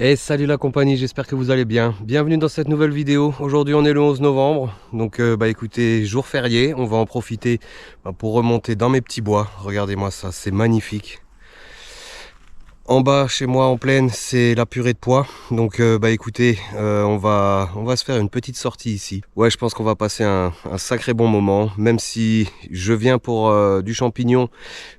Et salut la compagnie, j'espère que vous allez bien. Bienvenue dans cette nouvelle vidéo. Aujourd'hui on est le 11 novembre, donc écoutez, jour férié, on va en profiter pour remonter dans mes petits bois. Regardez-moi ça, c'est magnifique. En bas chez moi en plaine, c'est la purée de pois. Donc écoutez, on va se faire une petite sortie ici. Ouais, je pense qu'on va passer un sacré bon moment, même si je viens pour du champignon.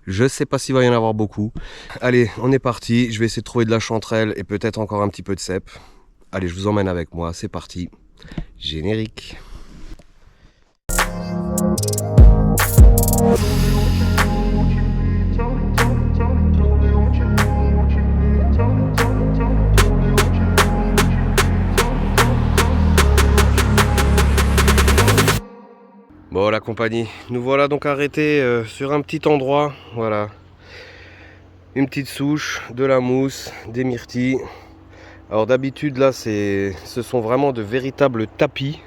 Je sais pas s'il va y en avoir beaucoup. Allez, on est parti. Je vais essayer de trouver de la chanterelle et peut-être encore un petit peu de cèpe. Allez, je vous emmène avec moi. C'est parti. Générique. Bon, la compagnie, nous voilà donc arrêtés sur un petit endroit. Voilà. Une petite souche, de la mousse, des myrtilles. Alors d'habitude là, ce sont vraiment de véritables tapis.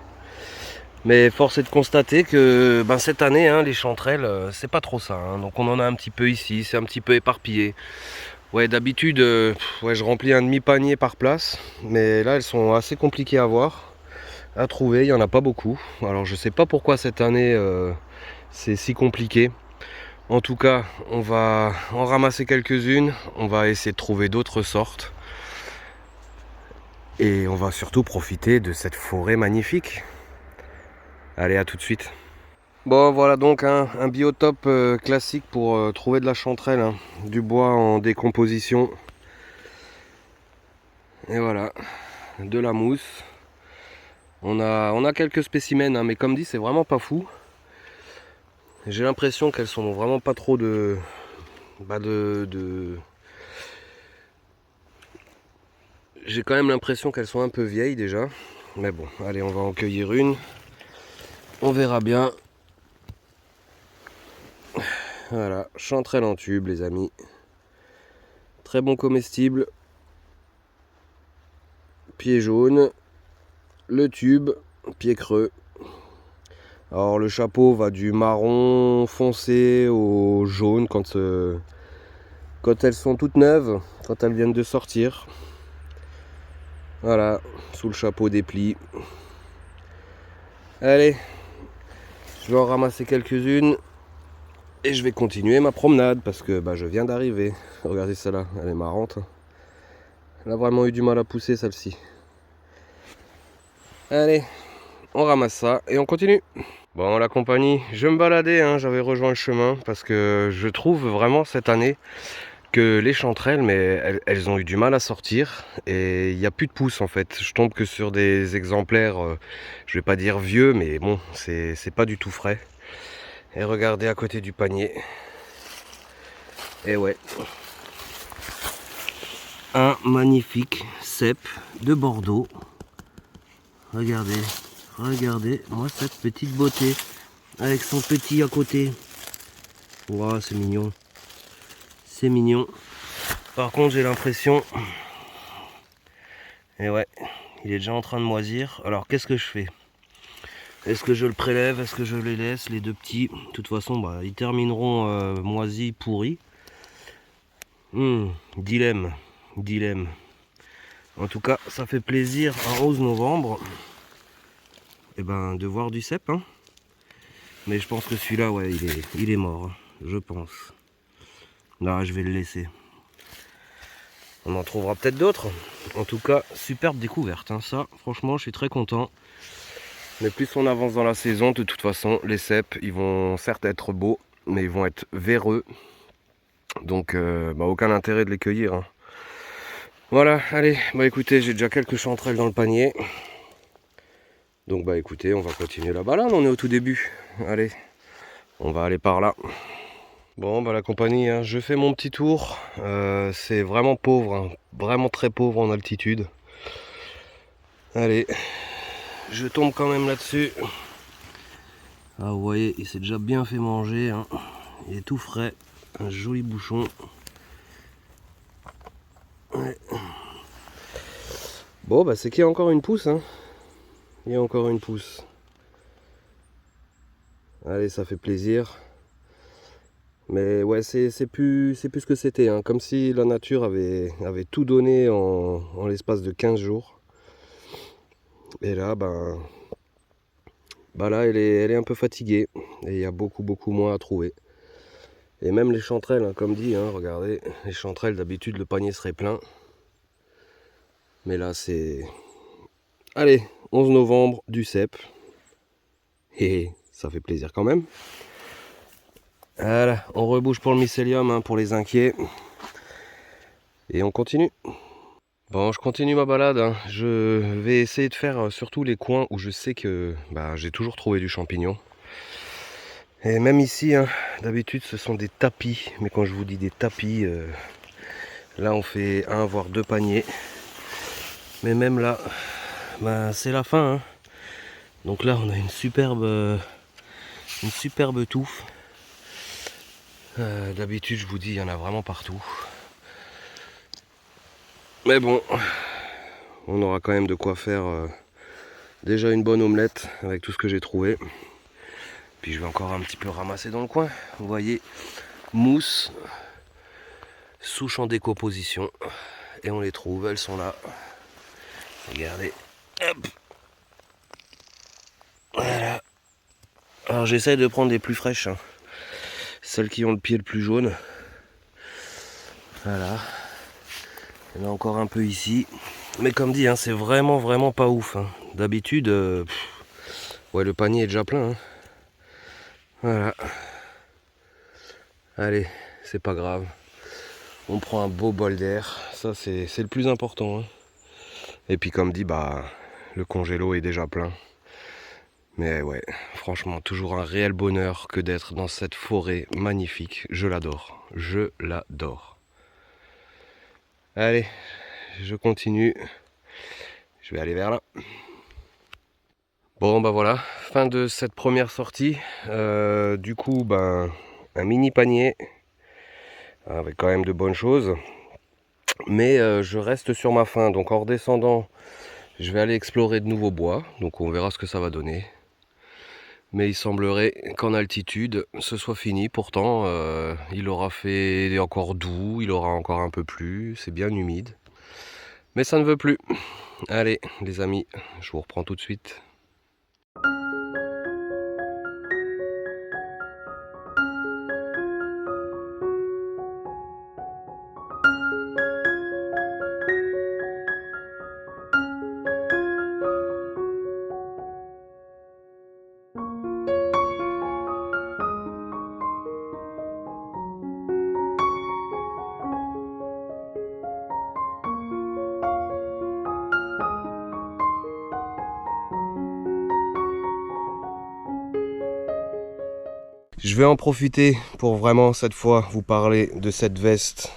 Mais force est de constater que cette année, les chanterelles, c'est pas trop ça. Donc on en a un petit peu ici, c'est un petit peu éparpillé. Ouais, d'habitude, je remplis un demi-panier par place. Mais là, elles sont assez compliquées à voir, à trouver. Il n'y en a pas beaucoup. Alors je sais pas pourquoi cette année, c'est si compliqué. En tout cas, on va en ramasser quelques-unes. On va essayer de trouver d'autres sortes. Et on va surtout profiter de cette forêt magnifique. Allez, à tout de suite. Bon, voilà donc un biotope classique pour trouver de la chanterelle, du bois en décomposition. Et voilà, de la mousse. On a quelques spécimens, mais comme dit, c'est vraiment pas fou. J'ai l'impression qu'elles sont vraiment pas trop J'ai quand même l'impression qu'elles sont un peu vieilles déjà. Mais bon, allez, on va en cueillir une. On verra bien. Voilà, chanterelle en tube, les amis. Très bon comestible. Pied jaune. Le tube, pied creux. Alors le chapeau va du marron foncé au jaune quand elles sont toutes neuves, quand elles viennent de sortir. Voilà, sous le chapeau des plis. Allez, je vais en ramasser quelques-unes et je vais continuer ma promenade parce que je viens d'arriver. Regardez celle-là, elle est marrante. Elle a vraiment eu du mal à pousser celle-ci. Allez, on ramasse ça et on continue. Bon, la compagnie, je me baladais, j'avais rejoint le chemin parce que je trouve vraiment cette année que les chanterelles, mais elles ont eu du mal à sortir et il n'y a plus de pousses en fait. Je tombe que sur des exemplaires, je vais pas dire vieux, mais bon, c'est pas du tout frais. Et regardez à côté du panier. Et ouais, un magnifique cèpe de Bordeaux. Regardez, regardez, moi cette petite beauté avec son petit à côté. Waouh, c'est mignon. C'est mignon. Par contre, j'ai l'impression... Et ouais, il est déjà en train de moisir. Alors, qu'est-ce que je fais? Est-ce que je le prélève? Est-ce que je les laisse, les deux petits? De toute façon, ils termineront moisis, pourris. Dilemme. Dilemme. En tout cas, ça fait plaisir un 11 novembre de voir du cèpe. Mais je pense que celui-là, ouais, il est mort. Je pense. Là, je vais le laisser. On en trouvera peut-être d'autres. En tout cas, superbe découverte. Ça, franchement, je suis très content. Mais plus on avance dans la saison, de toute façon, les cèpes, ils vont certes être beaux, mais ils vont être véreux. Donc, aucun intérêt de les cueillir. Voilà, allez, écoutez, j'ai déjà quelques chanterelles dans le panier. Donc, écoutez, on va continuer là-bas. Là, on est au tout début. Allez, on va aller par là. Bon, la compagnie, je fais mon petit tour. C'est vraiment pauvre, vraiment très pauvre en altitude. Allez, je tombe quand même là-dessus. Ah, vous voyez, il s'est déjà bien fait manger. Il est tout frais. Un joli bouchon. Ouais. Bon, c'est qu'il y a encore une pousse. Il y a encore une pousse. Allez, ça fait plaisir. Mais ouais, c'est plus ce que c'était, hein. Comme si la nature avait tout donné en l'espace de 15 jours. Et là, là, elle est un peu fatiguée. Et il y a beaucoup moins à trouver. Et même les chanterelles, hein, comme dit, hein, regardez, les chanterelles, d'habitude, le panier serait plein. Mais là, c'est... Allez, 11 novembre, du cep. Et ça fait plaisir quand même. Voilà, on rebouche pour le mycélium, hein, pour les inquiets. Et on continue. Bon, je continue ma balade, hein. Je vais essayer de faire surtout les coins où je sais que j'ai toujours trouvé du champignon. Et même ici, hein, d'habitude, ce sont des tapis. Mais quand je vous dis des tapis, là, on fait un voire deux paniers. Mais même là, c'est la fin, hein. Donc là, on a une superbe touffe. D'habitude, je vous dis, il y en a vraiment partout. Mais bon, on aura quand même de quoi faire déjà une bonne omelette avec tout ce que j'ai trouvé. Puis je vais encore un petit peu ramasser dans le coin. Vous voyez, mousse, souches en décomposition. Et on les trouve, elles sont là. Regardez. Hop. Voilà. Alors j'essaie de prendre les plus fraîches, hein. Celles qui ont le pied le plus jaune. Voilà. Il y en a encore un peu ici. Mais comme dit, hein, c'est vraiment pas ouf, hein. D'habitude, ouais, le panier est déjà plein, hein. Voilà. Allez, c'est pas grave. On prend un beau bol d'air. Ça, c'est le plus important, hein. Et puis comme dit, le congélo est déjà plein. Mais ouais, franchement, toujours un réel bonheur que d'être dans cette forêt magnifique. Je l'adore. Je l'adore. Allez, je continue. Je vais aller vers là. Bon, voilà, fin de cette première sortie. Du coup, un mini panier avec quand même de bonnes choses. Mais je reste sur ma faim. Donc en redescendant, je vais aller explorer de nouveaux bois. Donc on verra ce que ça va donner. Mais il semblerait qu'en altitude, ce soit fini. Pourtant, il aura fait encore doux, il aura encore un peu plu. C'est bien humide. Mais ça ne veut plus. Allez, les amis, je vous reprends tout de suite. Je vais en profiter pour vraiment cette fois vous parler de cette veste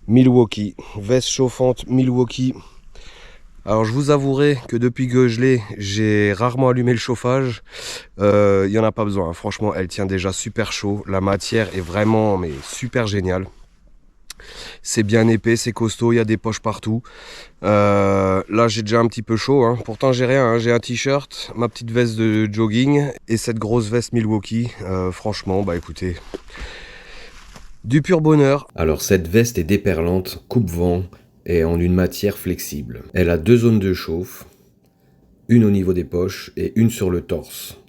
Milwaukee, veste chauffante Milwaukee. Alors je vous avouerai que depuis que je l'ai, j'ai rarement allumé le chauffage. Il n'y en a pas besoin, hein. Franchement elle tient déjà super chaud. La matière est vraiment super géniale. C'est bien épais, c'est costaud, il y a des poches partout. Là j'ai déjà un petit peu chaud, hein. Pourtant j'ai rien, hein. J'ai un t-shirt, ma petite veste de jogging et cette grosse veste Milwaukee. Franchement, écoutez, du pur bonheur. Alors cette veste est déperlante, coupe-vent et en une matière flexible. Elle a 2 zones de chauffe, une au niveau des poches et une sur le torse.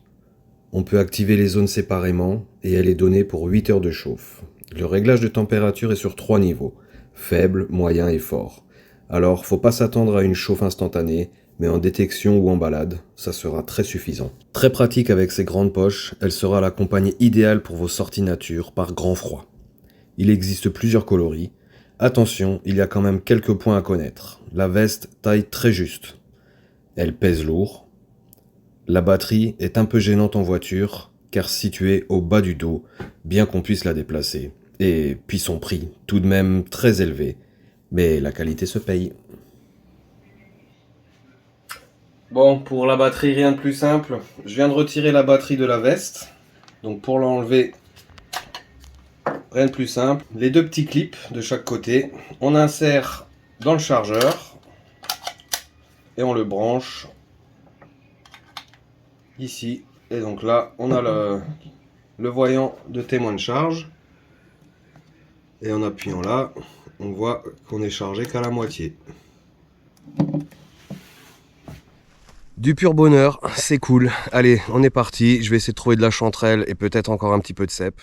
On peut activer les zones séparément et elle est donnée pour 8 heures de chauffe. Le réglage de température est sur 3 niveaux, faible, moyen et fort. Alors faut pas s'attendre à une chauffe instantanée, mais en détection ou en balade, ça sera très suffisant. Très pratique avec ses grandes poches, elle sera la compagne idéale pour vos sorties nature par grand froid. Il existe plusieurs coloris. Attention, il y a quand même quelques points à connaître. La veste taille très juste. Elle pèse lourd. La batterie est un peu gênante en voiture, car située au bas du dos, bien qu'on puisse la déplacer. Et puis son prix, tout de même très élevé. Mais la qualité se paye. Bon, pour la batterie, rien de plus simple. Je viens de retirer la batterie de la veste. Donc pour l'enlever, rien de plus simple. Les deux petits clips de chaque côté. On insère dans le chargeur. Et on le branche ici. Et donc là, on a le voyant de témoin de charge. Et en appuyant là, on voit qu'on est chargé qu'à la moitié. Du pur bonheur, c'est cool. Allez, on est parti. Je vais essayer de trouver de la chanterelle et peut-être encore un petit peu de cèpe.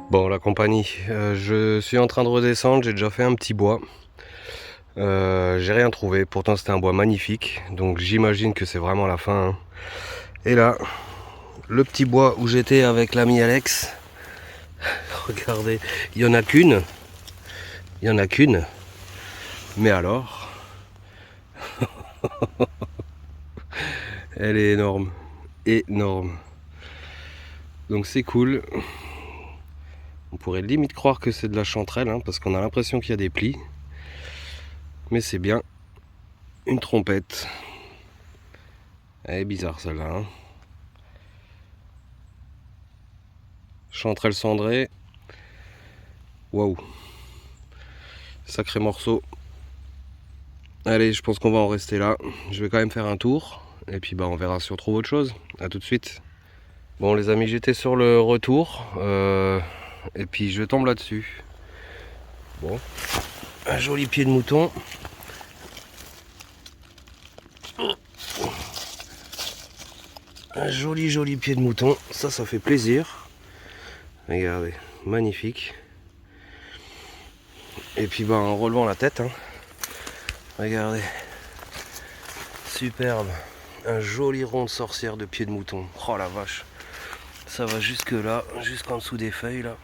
Bon, la compagnie, je suis en train de redescendre, j'ai déjà fait un petit bois. J'ai rien trouvé, pourtant c'était un bois magnifique, donc j'imagine que c'est vraiment la fin. Hein. Et là, le petit bois où j'étais avec l'ami Alex, regardez, il n'y en a qu'une. Il n'y en a qu'une. Mais alors, elle est énorme. Énorme. Donc c'est cool. On pourrait limite croire que c'est de la chanterelle, hein, parce qu'on a l'impression qu'il y a des plis. Mais c'est bien une trompette. Elle est bizarre celle-là. Hein. Chanterelle cendrée. Waouh. Sacré morceau. Allez, je pense qu'on va en rester là. Je vais quand même faire un tour. Et puis on verra si on trouve autre chose. A tout de suite. Bon les amis, j'étais sur le retour. Et puis je tombe là-dessus. Bon. Un joli pied de mouton. Un joli pied de mouton. Ça fait plaisir. Regardez, magnifique. Et puis en relevant la tête. Hein. Regardez. Superbe. Un joli rond de sorcière de pied de mouton. Oh la vache. Ça va jusque là, jusqu'en dessous des feuilles là.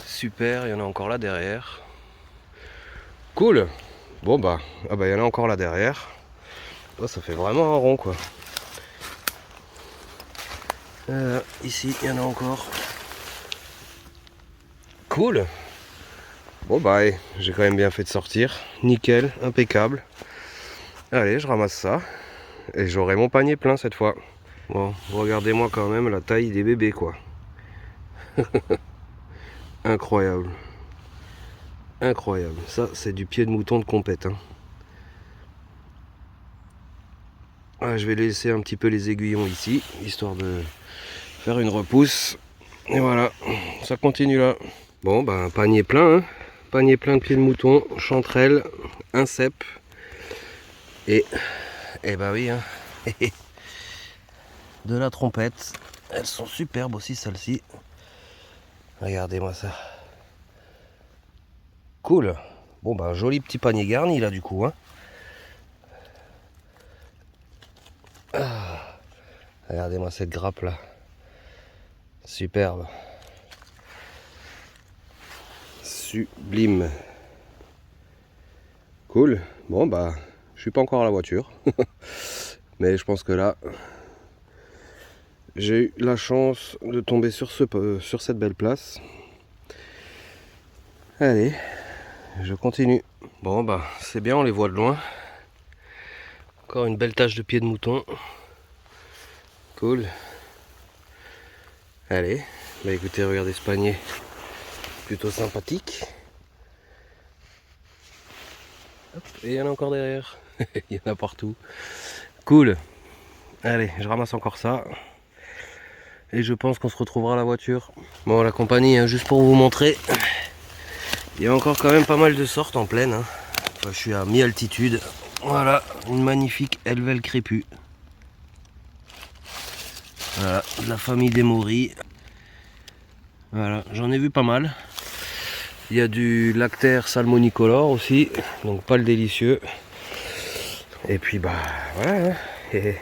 Super, il y en a encore là derrière. Cool. Bon il y en a encore là derrière. Oh, ça fait vraiment un rond quoi. Ici, il y en a encore. Cool. Bon j'ai quand même bien fait de sortir. Nickel, impeccable. Allez, je ramasse ça. Et j'aurai mon panier plein cette fois. Bon, regardez-moi quand même la taille des bébés quoi. Incroyable. Incroyable. Ça, c'est du pied de mouton de compète. Hein. Ah, je vais laisser un petit peu les aiguillons ici, histoire de faire une repousse. Et voilà, ça continue là. Bon, panier plein. Hein. Panier plein de pieds de mouton, chanterelle, un cep. Et oui, hein. De la trompette. Elles sont superbes aussi, celles-ci. Regardez-moi ça. Cool. Bon, un joli petit panier garni là, du coup. Hein. Ah. Regardez-moi cette grappe là. Superbe. Sublime. Cool. Bon, je suis pas encore à la voiture. Mais je pense que là, j'ai eu la chance de tomber sur cette belle place. Allez, je continue. Bon, c'est bien, on les voit de loin. Encore une belle tache de pied de mouton. Cool. Allez, écoutez, regardez ce panier. Plutôt sympathique. Hop, et il y en a encore derrière. Il y en a partout. Cool. Allez, je ramasse encore ça. Et je pense qu'on se retrouvera à la voiture. Bon, la compagnie, hein, juste pour vous montrer. Il y a encore quand même pas mal de sortes en plaine. Hein. Enfin, je suis à mi-altitude. Voilà, une magnifique Helvel crépue. Voilà, de la famille des morilles. Voilà, j'en ai vu pas mal. Il y a du lactaire salmonicolore aussi, donc pas le délicieux. Et puis voilà, hein. Et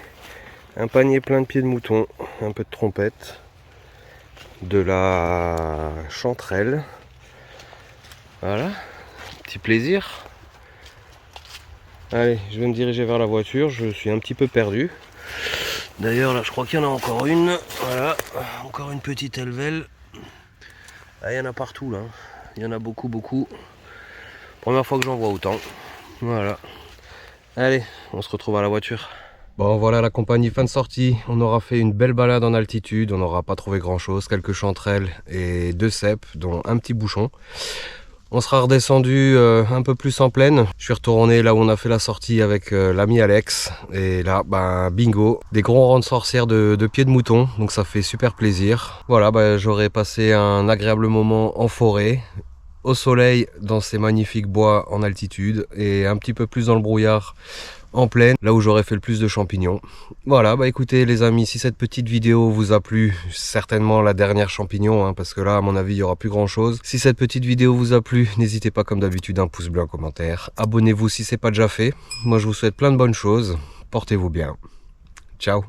un panier plein de pieds de mouton, un peu de trompette, de la chanterelle. Voilà, petit plaisir. Allez, je vais me diriger vers la voiture, je suis un petit peu perdu. D'ailleurs là je crois qu'il y en a encore une. Voilà, encore une petite elvelle. Ah, il y en a partout là. Il y en a beaucoup. Première fois que j'en vois autant. Voilà. Allez, on se retrouve à la voiture. Bon voilà la compagnie fin de sortie. On aura fait une belle balade en altitude. On n'aura pas trouvé grand chose. Quelques chanterelles et 2 cèpes, dont un petit bouchon. On sera redescendu un peu plus en plaine. Je suis retourné là où on a fait la sortie avec l'ami Alex. Et là, ben, bingo, des gros rangs de sorcières de pieds de mouton. Donc ça fait super plaisir. Voilà, ben, j'aurais passé un agréable moment en forêt, au soleil, dans ces magnifiques bois en altitude. Et un petit peu plus dans le brouillard en plaine, là où j'aurais fait le plus de champignons. Voilà, bah écoutez les amis, si cette petite vidéo vous a plu, certainement la dernière champignon, hein, parce que là à mon avis il n'y aura plus grand chose. Si cette petite vidéo vous a plu, n'hésitez pas comme d'habitude un pouce bleu, un commentaire. Abonnez-vous si c'est pas déjà fait. Moi je vous souhaite plein de bonnes choses. Portez-vous bien. Ciao.